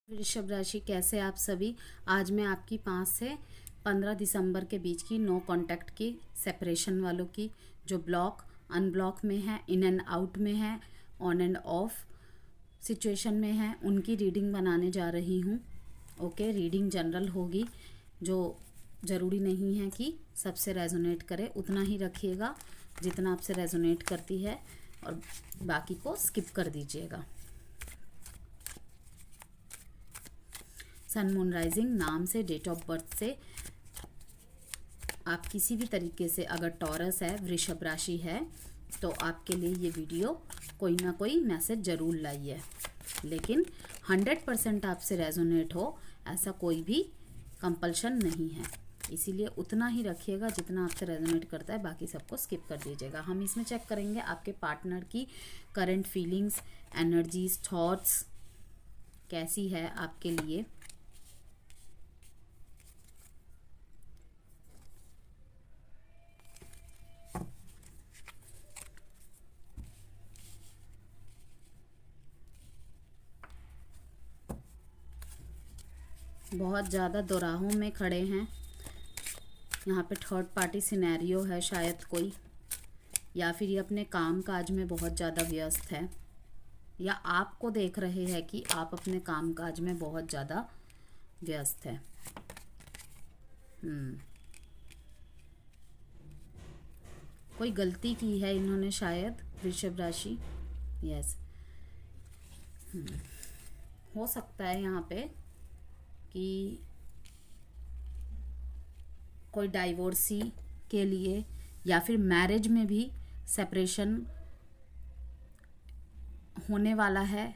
वृषभ राशि, कैसे आप सभी। आज मैं आपकी 5 से 15 दिसंबर के बीच की नो कांटेक्ट की, सेपरेशन वालों की, जो ब्लॉक अनब्लॉक में है, इन एंड आउट में है, ऑन एंड ऑफ सिचुएशन में है, उनकी रीडिंग बनाने जा रही हूँ। ओके, रीडिंग जनरल होगी, जो ज़रूरी नहीं है कि सबसे रेजोनेट करे, उतना ही रखिएगा जितना आपसे रेजोनेट करती है और बाकी को स्किप कर दीजिएगा। सन मून राइजिंग नाम से, डेट ऑफ बर्थ से, आप किसी भी तरीके से, अगर टॉरस है, वृषभ राशि है, तो आपके लिए ये वीडियो कोई ना कोई मैसेज ज़रूर लाई है। लेकिन 100% आपसे रेजोनेट हो ऐसा कोई भी कंपल्शन नहीं है, इसीलिए उतना ही रखिएगा जितना आपसे रेजोनेट करता है, बाकी सबको स्किप कर दीजिएगा। हम इसमें चेक करेंगे आपके पार्टनर की करंट फीलिंग्स, एनर्जीज, थॉट्स कैसी है आपके लिए। बहुत ज़्यादा दोराहों में खड़े हैं, यहाँ पे थर्ड पार्टी सिनेरियो है शायद कोई, या फिर ये अपने काम काज में बहुत ज़्यादा व्यस्त है, या आपको देख रहे हैं कि आप अपने काम काज में बहुत ज़्यादा व्यस्त है। कोई गलती की है इन्होंने शायद, वृषभ राशि। यस, हो सकता है यहाँ पे कि कोई डाइवोर्सी के लिए, या फिर मैरिज में भी सेपरेशन होने वाला है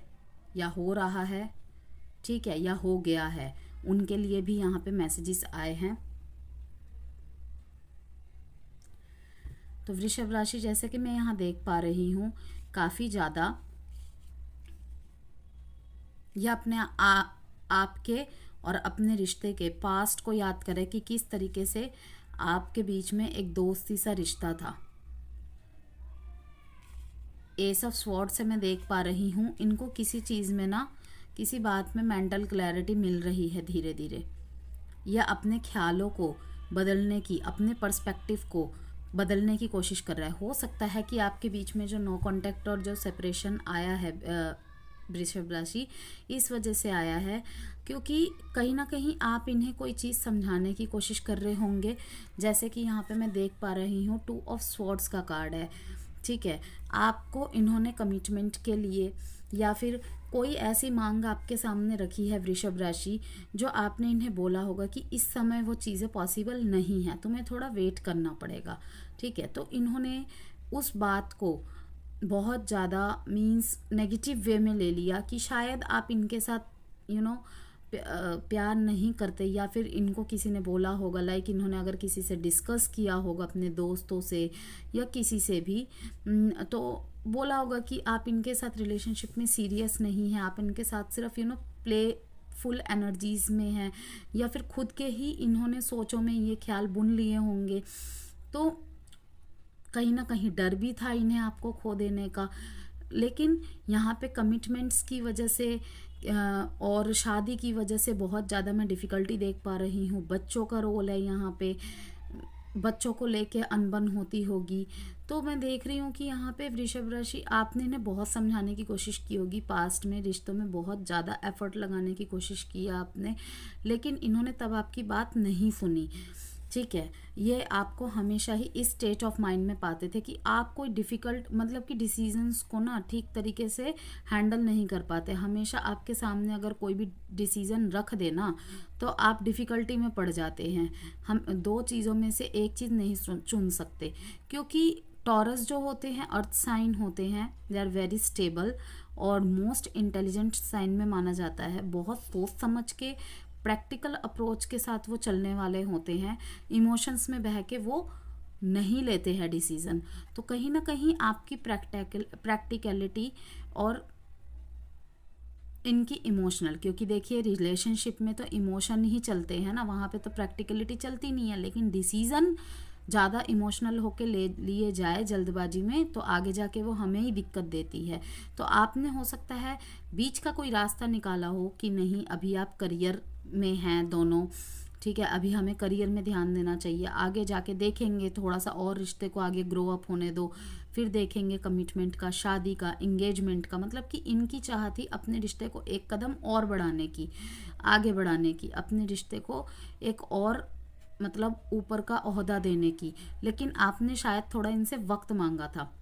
या हो रहा है, ठीक है, या हो गया है, उनके लिए भी यहाँ पे मैसेजेस आए हैं। तो वृषभ राशि, जैसे कि मैं यहाँ देख पा रही हूँ, काफ़ी ज़्यादा यह अपने आपके और अपने रिश्ते के पास्ट को याद करें कि किस तरीके से आपके बीच में एक दोस्ती सा रिश्ता था। एस ऑफ स्वॉर्ड से मैं देख पा रही हूँ, इनको किसी चीज़ में ना, किसी बात में मेंटल क्लैरिटी मिल रही है धीरे धीरे, या अपने ख्यालों को बदलने की, अपने पर्सपेक्टिव को बदलने की कोशिश कर रहा है। हो सकता है कि आपके बीच में जो नो कांटेक्ट और जो सेपरेशन आया है वृषभ राशि, इस वजह से आया है क्योंकि कहीं ना कहीं आप इन्हें कोई चीज़ समझाने की कोशिश कर रहे होंगे। जैसे कि यहाँ पे मैं देख पा रही हूँ 2 ऑफ स्वॉर्ड्स का कार्ड है, ठीक है। आपको इन्होंने कमिटमेंट के लिए या फिर कोई ऐसी मांग आपके सामने रखी है वृषभ राशि, जो आपने इन्हें बोला होगा कि इस समय वो चीज़ें पॉसिबल नहीं है, तुम्हें थोड़ा वेट करना पड़ेगा, ठीक है। तो इन्होंने उस बात को बहुत ज़्यादा मीन्स नेगेटिव वे में ले लिया कि शायद आप इनके साथ प्यार नहीं करते, या फिर इनको किसी ने बोला होगा, लाइक इन्होंने अगर किसी से डिस्कस किया होगा, अपने दोस्तों से या किसी से भी, तो बोला होगा कि आप इनके साथ रिलेशनशिप में सीरियस नहीं हैं, आप इनके साथ सिर्फ प्ले फुल एनर्जीज में हैं, या फिर खुद के ही इन्होंने सोचों में ये ख्याल बुन लिए होंगे। तो कहीं ना कहीं डर भी था इन्हें आपको खो देने का, लेकिन यहाँ पे कमिटमेंट्स की वजह से और शादी की वजह से बहुत ज़्यादा मैं डिफ़िकल्टी देख पा रही हूँ। बच्चों का रोल है यहाँ पे, बच्चों को लेके अनबन होती होगी। तो मैं देख रही हूँ कि यहाँ पे वृषभ राशि, आपने इन्हें बहुत समझाने की कोशिश की होगी, पास्ट में रिश्तों में बहुत ज़्यादा एफर्ट लगाने की कोशिश की आपने, लेकिन इन्होंने तब आपकी बात नहीं सुनी, ठीक है। ये आपको हमेशा ही इस स्टेट ऑफ माइंड में पाते थे कि आप कोई डिफ़िकल्ट, मतलब कि डिसीजंस को ना ठीक तरीके से हैंडल नहीं कर पाते। हमेशा आपके सामने अगर कोई भी डिसीज़न रख देना तो आप डिफ़िकल्टी में पड़ जाते हैं। हम 2 चीज़ों में से एक चीज़ नहीं चुन सकते, क्योंकि टॉरस जो होते हैं अर्थ साइन होते हैं, दे आर वेरी स्टेबल और मोस्ट इंटेलिजेंट साइन में माना जाता है। बहुत सोच समझ के, प्रैक्टिकल अप्रोच के साथ वो चलने वाले होते हैं, इमोशंस में बह के वो नहीं लेते हैं डिसीज़न। तो कहीं ना कहीं आपकी प्रैक्टिकलिटी और इनकी इमोशनल, क्योंकि देखिए रिलेशनशिप में तो इमोशन ही चलते हैं ना, वहाँ पे तो प्रैक्टिकलिटी चलती नहीं है, लेकिन डिसीज़न ज़्यादा इमोशनल होके ले लिए जाए जल्दबाजी में तो आगे जाके वो हमें ही दिक्कत देती है। तो आपने हो सकता है बीच का कोई रास्ता निकाला हो कि नहीं, अभी आप करियर में हैं दोनों, ठीक है, अभी हमें करियर में ध्यान देना चाहिए, आगे जाके देखेंगे, थोड़ा सा और रिश्ते को आगे ग्रो अप होने दो, फिर देखेंगे कमिटमेंट का, शादी का, एंगेजमेंट का। मतलब कि इनकी चाह थी अपने रिश्ते को एक कदम और बढ़ाने की, आगे बढ़ाने की, अपने रिश्ते को एक और मतलब ऊपर का ओहदा देने की। लेकिन आपने शायद थोड़ा इनसे वक्त मांगा था,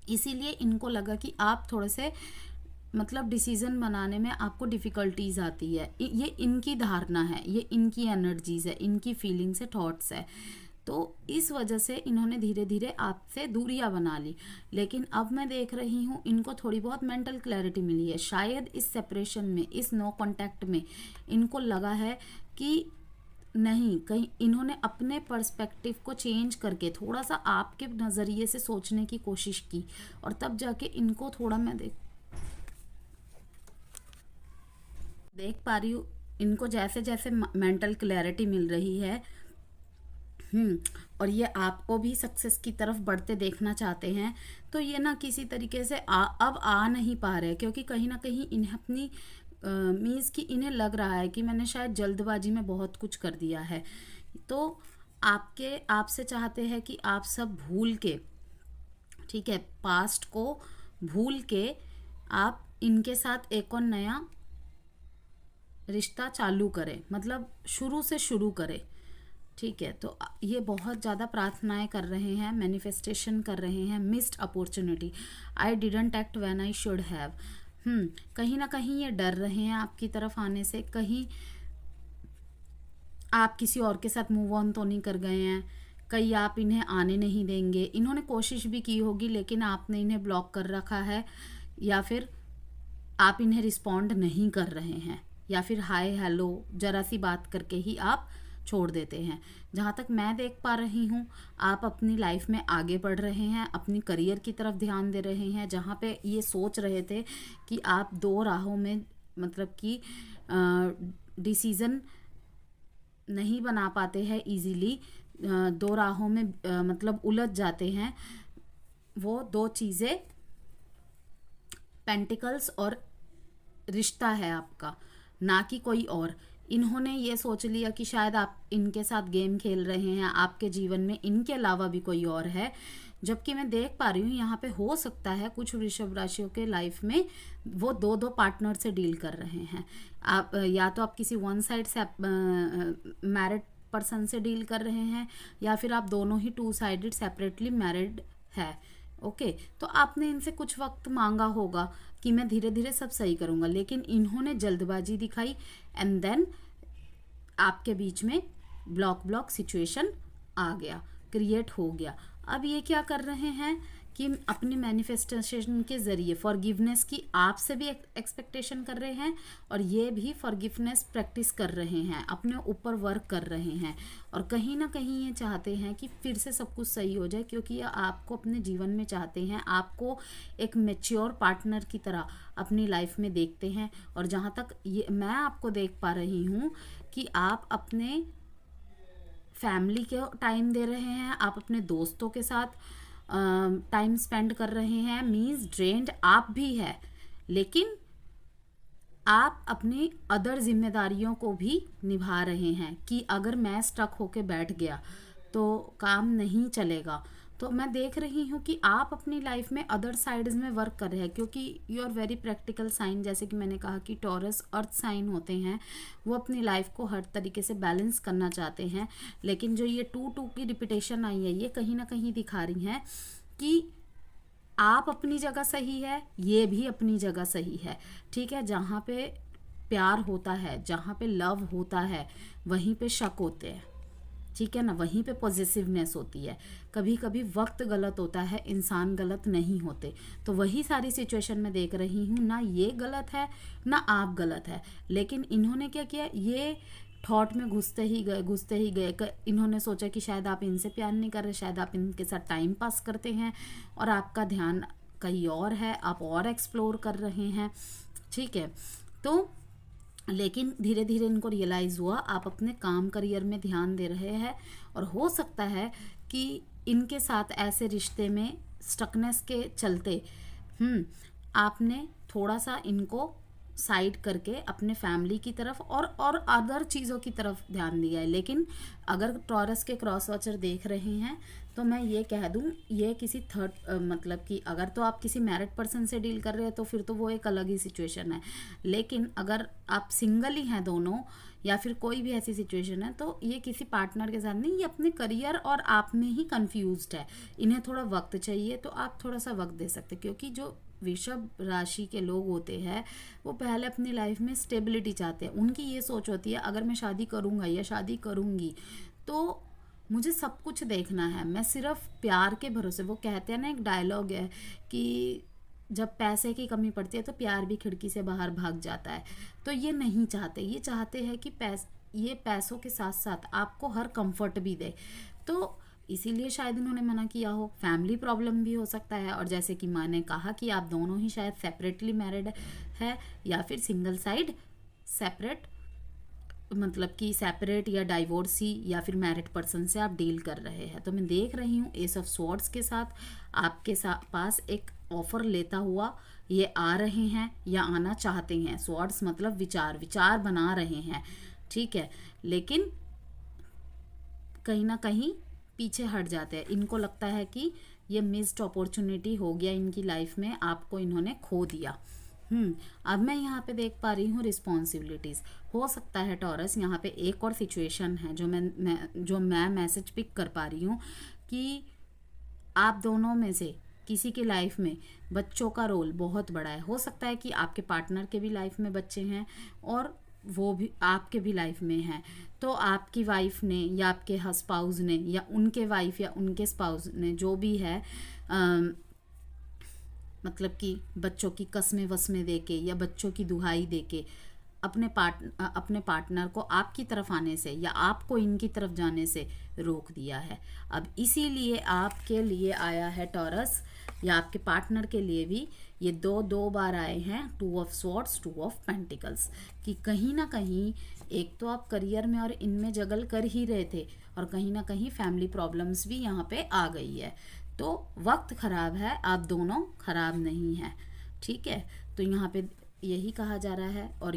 इसीलिए इनको लगा कि आप थोड़े से मतलब डिसीजन बनाने में आपको डिफ़िकल्टीज आती है। ये इनकी धारणा है, ये इनकी एनर्जीज है, इनकी फीलिंग्स है, थॉट्स है। तो इस वजह से इन्होंने धीरे धीरे आपसे दूरियां बना ली। लेकिन अब मैं देख रही हूँ इनको थोड़ी बहुत मेंटल क्लैरिटी मिली है। शायद इस सेपरेशन में, इस नो कांटेक्ट में इनको लगा है कि नहीं, कहीं इन्होंने अपने पर्सपेक्टिव को चेंज करके थोड़ा सा आपके नज़रिए से सोचने की कोशिश की, और तब जाके इनको थोड़ा मैं देख पा रही हूँ इनको जैसे जैसे मेंटल क्लैरिटी मिल रही है। और ये आपको भी सक्सेस की तरफ बढ़ते देखना चाहते हैं। तो ये ना किसी तरीके से अब आ नहीं पा रहे, क्योंकि कहीं ना कहीं इन्हें अपनी मीन्स कि इन्हें लग रहा है कि मैंने शायद जल्दबाजी में बहुत कुछ कर दिया है। तो आपसे चाहते हैं कि आप सब भूल के, ठीक है, पास्ट को भूल के आप इनके साथ एक और नया रिश्ता चालू करें, मतलब शुरू से शुरू करें। ठीक है, तो ये बहुत ज़्यादा प्रार्थनाएं कर रहे हैं, मैनिफेस्टेशन कर रहे हैं। Missed opportunity, I didn't act when I should have. कहीं ना कहीं ये डर रहे हैं आपकी तरफ आने से, कहीं आप किसी और के साथ मूव ऑन तो नहीं कर गए हैं, कहीं आप इन्हें आने नहीं देंगे। इन्होंने कोशिश भी की होगी लेकिन आपने इन्हें ब्लॉक कर रखा है, या फिर आप इन्हें रिस्पॉन्ड नहीं कर रहे हैं, या फिर हाय हेलो जरा सी बात करके ही आप छोड़ देते हैं। जहाँ तक मैं देख पा रही हूँ आप अपनी लाइफ में आगे बढ़ रहे हैं, अपनी करियर की तरफ ध्यान दे रहे हैं। जहाँ पे ये सोच रहे थे कि आप दो राहों में मतलब कि डिसीज़न नहीं बना पाते हैं इजीली, दो राहों में मतलब उलझ जाते हैं, वो दो चीज़ें पेंटिकल्स और रिश्ता है आपका, ना कि कोई और। इन्होंने ये सोच लिया कि शायद आप इनके साथ गेम खेल रहे हैं, आपके जीवन में इनके अलावा भी कोई और है। जबकि मैं देख पा रही हूँ यहाँ पे हो सकता है कुछ वृषभ राशियों के लाइफ में वो दो दो पार्टनर से डील कर रहे हैं। आप या तो आप किसी वन साइड से मैरिड पर्सन से डील कर रहे हैं, या फिर आप दोनों ही टू साइडेड सेपरेटली मैरिड है। ओके, तो आपने इनसे कुछ वक्त मांगा होगा कि मैं धीरे धीरे सब सही करूँगा, लेकिन इन्होंने जल्दबाजी दिखाई एंड देन आपके बीच में ब्लॉक सिचुएशन आ गया, क्रिएट हो गया। अब ये क्या कर रहे हैं कि अपनी मैनिफेस्टेशन के ज़रिए फॉरगिवनेस की आपसे भी एक्सपेक्टेशन कर रहे हैं, और ये भी फॉरगिवनेस प्रैक्टिस कर रहे हैं, अपने ऊपर वर्क कर रहे हैं। और कहीं ना कहीं ये चाहते हैं कि फिर से सब कुछ सही हो जाए, क्योंकि ये आपको अपने जीवन में चाहते हैं, आपको एक मैच्योर पार्टनर की तरह अपनी लाइफ में देखते हैं। और जहाँ तक ये मैं आपको देख पा रही हूँ कि आप अपने फैमिली के टाइम दे रहे हैं, आप अपने दोस्तों के साथ टाइम स्पेंड कर रहे हैं, मीन्स ड्रेन्ड आप भी है, लेकिन आप अपनी अदर जिम्मेदारियों को भी निभा रहे हैं कि अगर मैं स्टक होके बैठ गया तो काम नहीं चलेगा। तो मैं देख रही हूँ कि आप अपनी लाइफ में अदर साइड्स में वर्क कर रहे हैं, क्योंकि you are very practical Shayan. जैसे कि मैंने कहा कि टॉरस अर्थ साइन होते हैं, वो अपनी लाइफ को हर तरीके से बैलेंस करना चाहते हैं। लेकिन जो ये 2-2 की रिपीटेशन आई है, ये कहीं ना कहीं दिखा रही हैं कि आप अपनी जगह सही है, ये भी अपनी जगह सही है। ठीक है, जहाँ पे प्यार होता है, जहाँ पे लव होता है, वहीं पे शक होते हैं। ठीक है ना, वहीं पे पॉजिटिवनेस होती है। कभी कभी वक्त गलत होता है, इंसान गलत नहीं होते। तो वही सारी सिचुएशन में देख रही हूँ, ना ये गलत है ना आप गलत है। लेकिन इन्होंने क्या किया, ये थॉट में घुसते ही गए। इन्होंने सोचा कि शायद आप इनसे प्यार नहीं कर रहे, शायद आप इनके साथ टाइम पास करते हैं, और आपका ध्यान कहीं और है, आप और एक्सप्लोर कर रहे हैं। ठीक है, तो लेकिन धीरे धीरे इनको रियलाइज़ हुआ आप अपने काम करियर में ध्यान दे रहे हैं, और हो सकता है कि इनके साथ ऐसे रिश्ते में स्टकनेस के चलते आपने थोड़ा सा इनको साइड करके अपने फैमिली की तरफ और अदर चीज़ों की तरफ ध्यान दिया है। लेकिन अगर टॉरस के क्रॉस वॉचर देख रहे हैं तो मैं ये कह दूं, ये किसी थर्ड मतलब कि अगर तो आप किसी मैरिड पर्सन से डील कर रहे हैं तो फिर तो वो एक अलग ही सिचुएशन है। लेकिन अगर आप सिंगल ही हैं दोनों, या फिर कोई भी ऐसी सिचुएशन है, तो ये किसी पार्टनर के साथ नहीं, ये अपने करियर और आप में ही कंफ्यूज्ड है। इन्हें थोड़ा वक्त चाहिए, तो आप थोड़ा सा वक्त दे सकते, क्योंकि जो वृषभ राशि के लोग होते हैं वो पहले अपनी लाइफ में स्टेबिलिटी चाहते हैं। उनकी ये सोच होती है अगर मैं शादी करूँगा या शादी करूँगी तो मुझे सब कुछ देखना है, मैं सिर्फ प्यार के भरोसे। वो कहते हैं ना, एक डायलॉग है कि जब पैसे की कमी पड़ती है तो प्यार भी खिड़की से बाहर भाग जाता है। तो ये नहीं चाहते, ये चाहते हैं कि ये पैसों के साथ साथ आपको हर कंफर्ट भी दे। तो इसीलिए शायद इन्होंने मना किया हो। फैमिली प्रॉब्लम भी हो सकता है, और जैसे कि मैंने कहा कि आप दोनों ही शायद सेपरेटली मैरिड है या फिर सिंगल साइड सेपरेट, मतलब कि सेपरेट या डाइवोर्सी या फिर मैरिड पर्सन से आप डील कर रहे हैं। तो मैं देख रही हूँ एस ऑफ स्वॉर्ड्स के साथ आपके पास एक ऑफर लेता हुआ ये आ रहे हैं या आना चाहते हैं। स्वॉर्ड्स मतलब विचार बना रहे हैं, ठीक है, लेकिन कहीं ना कहीं पीछे हट जाते हैं। इनको लगता है कि ये मिस्ड अपॉर्चुनिटी हो गया इनकी लाइफ में, आपको इन्होंने खो दिया। अब मैं यहाँ पे देख पा रही हूँ रिस्पॉन्सिबिलिटीज़। हो सकता है टॉरस, यहाँ पे एक और सिचुएशन है जो मैं मैसेज पिक कर पा रही हूँ कि आप दोनों में से किसी की लाइफ में बच्चों का रोल बहुत बड़ा है। हो सकता है कि आपके पार्टनर के भी लाइफ में बच्चे हैं और वो भी आपके भी लाइफ में हैं। तो आपकी वाइफ ने या आपके स्पाउस ने या उनके वाइफ या उनके स्पाउस ने जो भी है मतलब कि बच्चों की कस्में वस्में देके या बच्चों की दुहाई देके अपने पार्टनर को आपकी तरफ आने से या आपको इनकी तरफ जाने से रोक दिया है। अब इसीलिए आपके लिए आया है टॉरस, या आपके पार्टनर के लिए भी ये दो बार आए हैं, 2 ऑफ स्वॉर्ड्स 2 ऑफ पेंटिकल्स, कि कहीं ना कहीं एक तो आप करियर में और इनमें जगल कर ही रहे थे, और कहीं ना कहीं फैमिली प्रॉब्लम्स भी यहाँ पे आ गई है। तो वक्त ख़राब है, आप दोनों ख़राब नहीं हैं, ठीक है। तो यहाँ पे यही कहा जा रहा है और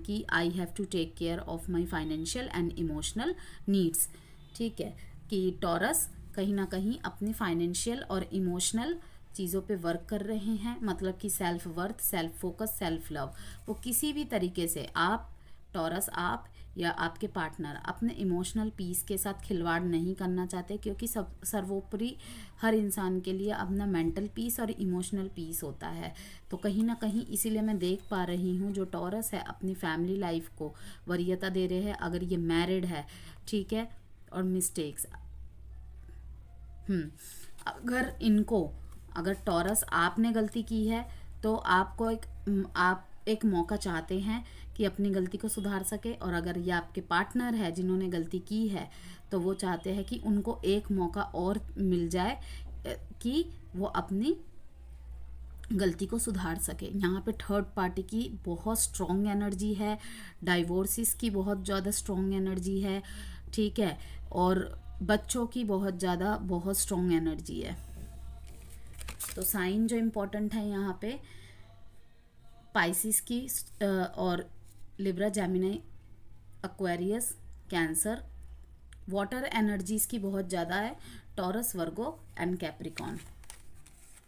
कि I have to take care of my financial and emotional needs, ठीक है, कि टॉरस कहीं ना कहीं अपनी फाइनेंशियल और इमोशनल चीज़ों पे वर्क कर रहे हैं। मतलब कि self worth, self focus, self love, वो किसी भी तरीके से आप टॉरस, आप या आपके पार्टनर अपने इमोशनल पीस के साथ खिलवाड़ नहीं करना चाहते, क्योंकि सर्वोपरि हर इंसान के लिए अपना मेंटल पीस और इमोशनल पीस होता है। तो कहीं ना कहीं इसीलिए मैं देख पा रही हूँ जो टॉरस है अपनी फैमिली लाइफ को वरीयता दे रहे हैं, अगर ये मैरिड है, ठीक है। और मिस्टेक्स अगर टॉरस आपने गलती की है तो आप एक मौका चाहते हैं कि अपनी गलती को सुधार सके, और अगर ये आपके पार्टनर है जिन्होंने गलती की है तो वो चाहते हैं कि उनको एक मौका और मिल जाए कि वो अपनी गलती को सुधार सके। यहाँ पे थर्ड पार्टी की बहुत स्ट्रॉन्ग एनर्जी है, डाइवोर्सिस की बहुत ज़्यादा स्ट्रॉन्ग एनर्जी है, ठीक है, और बच्चों की बहुत स्ट्रॉन्ग एनर्जी है। तो साइन जो इम्पोर्टेंट है यहाँ पे पाइसिस की और Libra, Gemini, Aquarius, Cancer. Water energies की बहुत ज़्यादा है, Taurus, Virgo and Capricorn.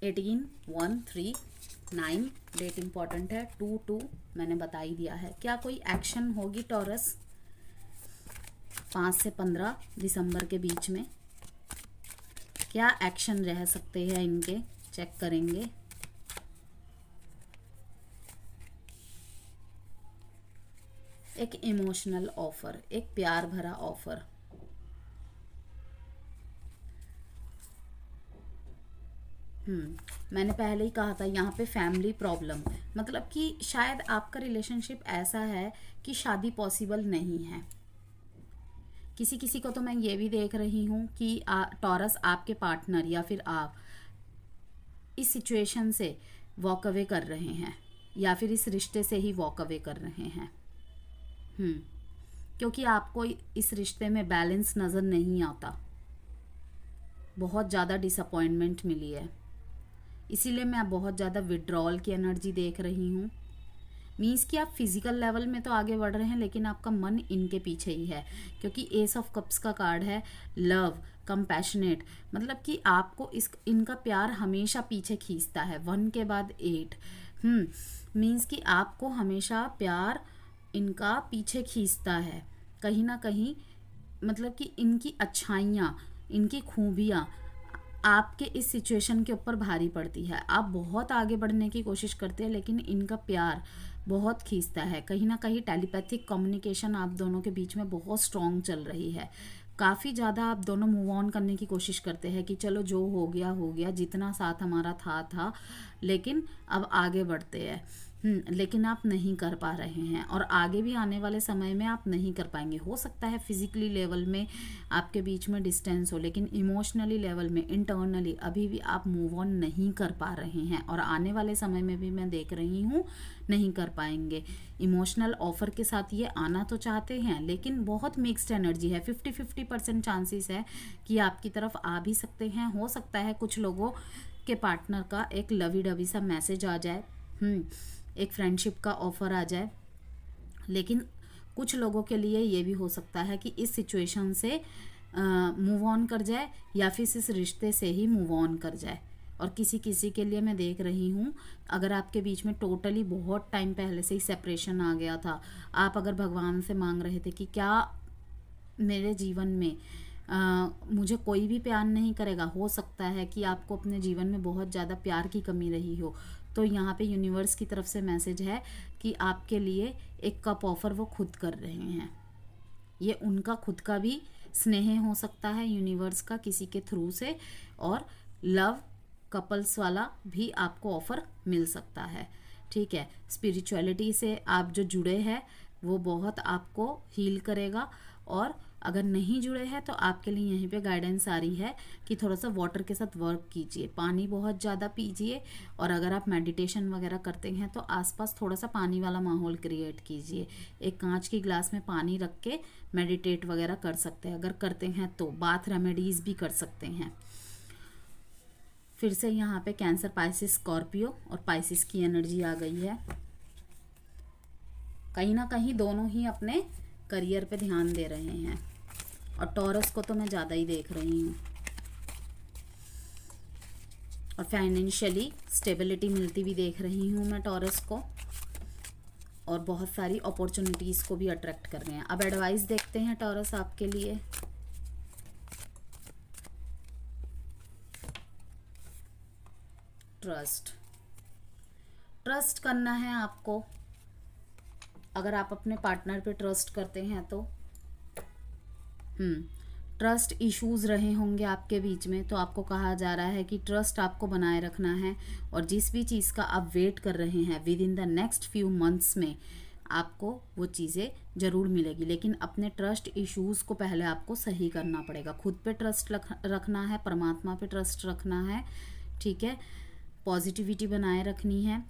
18, 1, 3, 9 date important है, 2 मैंने बता ही दिया है। क्या कोई एक्शन होगी टॉरस 5 से 15 दिसंबर के बीच में? क्या एक्शन रह सकते हैं इनके, चेक करेंगे। एक इमोशनल ऑफर, एक प्यार भरा ऑफर, मैंने पहले ही कहा था यहाँ पे फैमिली प्रॉब्लम, मतलब कि शायद आपका रिलेशनशिप ऐसा है कि शादी पॉसिबल नहीं है। किसी को तो मैं ये भी देख रही हूँ कि टॉरस आपके पार्टनर या फिर आप इस सिचुएशन से वॉक अवे कर रहे हैं, या फिर इस रिश्ते से ही वॉक अवे कर रहे हैं। क्योंकि आपको इस रिश्ते में बैलेंस नज़र नहीं आता, बहुत ज़्यादा डिसअपॉइंटमेंट मिली है, इसीलिए मैं बहुत ज़्यादा विड्रॉल की एनर्जी देख रही हूँ। मीन्स कि आप फिजिकल लेवल में तो आगे बढ़ रहे हैं, लेकिन आपका मन इनके पीछे ही है, क्योंकि एस ऑफ कप्स का कार्ड है लव, कंपैशनेट, मतलब कि आपको इनका प्यार हमेशा पीछे खींचता है। 1 के बाद 8, मीन्स कि आपको हमेशा प्यार इनका पीछे खींचता है कहीं ना कहीं, मतलब कि इनकी अच्छाइयाँ, इनकी खूबियाँ आपके इस सिचुएशन के ऊपर भारी पड़ती है। आप बहुत आगे बढ़ने की कोशिश करते हैं, लेकिन इनका प्यार बहुत खींचता है। कहीं ना कहीं टेलीपैथिक कम्युनिकेशन आप दोनों के बीच में बहुत स्ट्रॉन्ग चल रही है। काफ़ी ज़्यादा आप दोनों मूव ऑन करने की कोशिश करते हैं कि चलो जो हो गया, जितना साथ हमारा था, लेकिन अब आगे बढ़ते हैं। लेकिन आप नहीं कर पा रहे हैं, और आगे भी आने वाले समय में आप नहीं कर पाएंगे। हो सकता है फिजिकली लेवल में आपके बीच में डिस्टेंस हो, लेकिन इमोशनली लेवल में, इंटरनली अभी भी आप मूव ऑन नहीं कर पा रहे हैं, और आने वाले समय में भी मैं देख रही हूँ नहीं कर पाएंगे। इमोशनल ऑफर के साथ ये आना तो चाहते हैं, लेकिन बहुत मिक्स्ड एनर्जी है। 50-50% चांसेस है कि आपकी तरफ आ भी सकते हैं। हो सकता है कुछ लोगों के पार्टनर का एक लवी डवी सा मैसेज आ जाए, एक फ्रेंडशिप का ऑफर आ जाए, लेकिन कुछ लोगों के लिए ये भी हो सकता है कि इस सिचुएशन से मूव ऑन कर जाए, या फिर इस रिश्ते से ही मूव ऑन कर जाए। और किसी के लिए मैं देख रही हूँ, अगर आपके बीच में टोटली बहुत टाइम पहले से ही सेपरेशन आ गया था, आप अगर भगवान से मांग रहे थे कि क्या मेरे जीवन में मुझे कोई भी प्यार नहीं करेगा, हो सकता है कि आपको अपने जीवन में बहुत ज़्यादा प्यार की कमी रही हो, तो यहाँ पे यूनिवर्स की तरफ से मैसेज है कि आपके लिए एक कप ऑफर वो खुद कर रहे हैं। ये उनका खुद का भी स्नेह हो सकता है यूनिवर्स का किसी के थ्रू से, और लव कपल्स वाला भी आपको ऑफर मिल सकता है। ठीक है, स्पिरिचुअलिटी से आप जो जुड़े हैं वो बहुत आपको हील करेगा, और अगर नहीं जुड़े हैं तो आपके लिए यहीं पे गाइडेंस आ रही है कि थोड़ा सा वाटर के साथ वर्क कीजिए, पानी बहुत ज़्यादा पीजिए, और अगर आप मेडिटेशन वगैरह करते हैं तो आसपास थोड़ा सा पानी वाला माहौल क्रिएट कीजिए। एक कांच की ग्लास में पानी रख के मेडिटेट वगैरह कर सकते हैं, अगर करते हैं तो बाथ रेमेडीज़ भी कर सकते हैं। फिर से यहाँ पे कैंसर, पाइसिस, स्कॉर्पियो और पाइसिस की एनर्जी आ गई है। कहीं ना कहीं दोनों ही अपने करियर पे ध्यान दे रहे हैं, और टॉरस को तो मैं ज़्यादा ही देख रही हूँ, और फाइनेंशियली स्टेबिलिटी मिलती भी देख रही हूँ मैं टॉरस को, और बहुत सारी अपॉर्चुनिटीज़ को भी अट्रैक्ट कर रहे हैं। अब एडवाइस देखते हैं टॉरस आपके लिए। ट्रस्ट करना है आपको। अगर आप अपने पार्टनर पे ट्रस्ट करते हैं तो ट्रस्ट इश्यूज रहे होंगे आपके बीच में, तो आपको कहा जा रहा है कि ट्रस्ट आपको बनाए रखना है, और जिस भी चीज़ का आप वेट कर रहे हैं with in the next few months में आपको वो चीज़ें ज़रूर मिलेगी। लेकिन अपने ट्रस्ट इश्यूज़ को पहले आपको सही करना पड़ेगा। खुद पे ट्रस्ट रखना है, परमात्मा पे ट्रस्ट रखना है, ठीक है, पॉजिटिविटी बनाए रखनी है,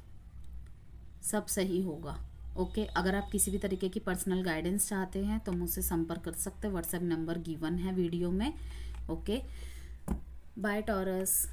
सब सही होगा। ओके, अगर आप किसी भी तरीके की पर्सनल गाइडेंस चाहते हैं तो मुझसे संपर्क कर सकते हैं। व्हाट्सएप नंबर गिवन है वीडियो में। Okay, bye taurus.